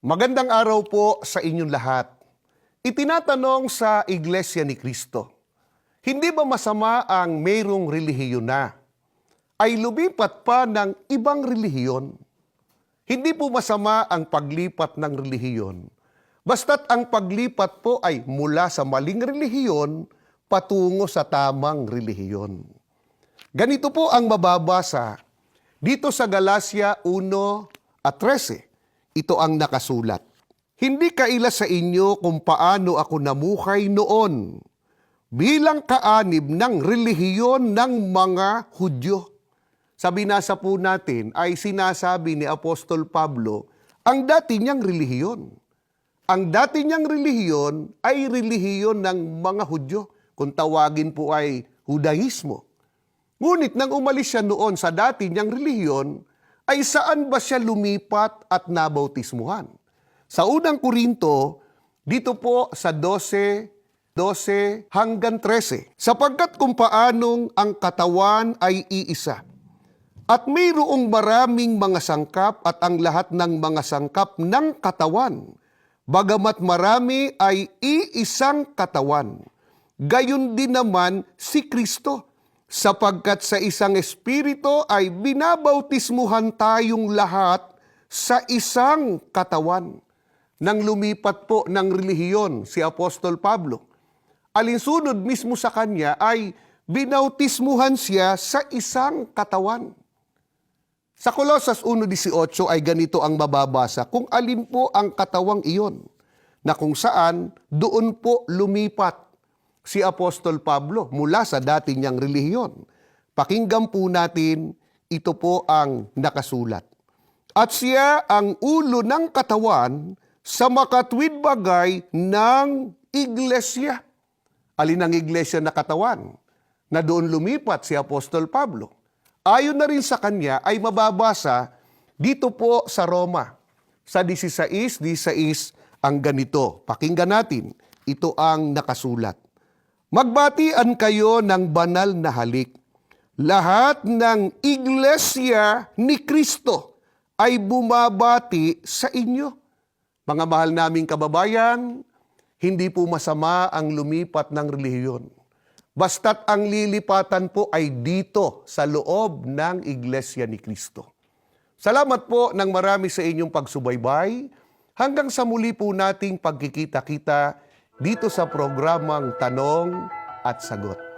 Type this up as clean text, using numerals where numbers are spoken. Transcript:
Magandang araw po sa inyong lahat. Itinatanong sa Iglesia ni Cristo, hindi ba masama ang mayroong relihiyon na ay lumipat pa ng ibang relihiyon? Hindi po masama ang paglipat ng relihiyon, basta't ang paglipat po ay mula sa maling relihiyon patungo sa tamang relihiyon. Ganito po ang mababasa dito sa Galacia 1:13. Ito ang nakasulat. Hindi kaila sa inyo kung paano ako namuhay noon bilang kaanib ng relihiyon ng mga Hudyo. Sa binasa po natin ay sinasabi ni Apostol Pablo ang dati niyang relihiyon. Ang dati niyang relihiyon ay relihiyon ng mga Hudyo, kung tawagin po ay Judaismo. Ngunit nang umalis siya noon sa dati niyang relihiyon, ay saan ba siya lumipat at nabautismuhan? Sa unang Korinto, dito po sa 12 hanggang 13, sapagkat kung paanong ang katawan ay iisa, at mayroong maraming mga sangkap at ang lahat ng mga sangkap ng katawan, bagamat marami ay iisang katawan. Gayon din naman si Kristo, sapagkat sa isang espiritu ay binabautismuhan tayong lahat sa isang katawan. Nang lumipat po ng relihiyon si Apostol Pablo, alinsunod mismo sa kanya ay binautismuhan siya sa isang katawan. Sa Colosas 1:18 ay ganito ang mababasa, kung alin po ang katawang iyon, na kung saan doon po lumipat si Apostol Pablo mula sa dati niyang relihiyon. Pakinggan po natin, ito po ang nakasulat. At siya ang ulo ng katawan sa makatwid bagay ng iglesia. Alin ang iglesia na katawan? Na doon lumipat si Apostol Pablo. Ayon na rin sa kanya ay mababasa dito po sa Roma. Sa 16:16 ang ganito. Pakinggan natin, ito ang nakasulat. Magbatian kayo ng banal na halik. Lahat ng iglesia ni Kristo ay bumabati sa inyo. Mga mahal naming kababayan, hindi po masama ang lumipat ng relihiyon. Basta't ang lilipatan po ay dito sa loob ng iglesia ni Kristo. Salamat po ng marami sa inyong pagsubaybay. Hanggang sa muli po nating pagkikita-kita dito sa programang Tanong at Sagot.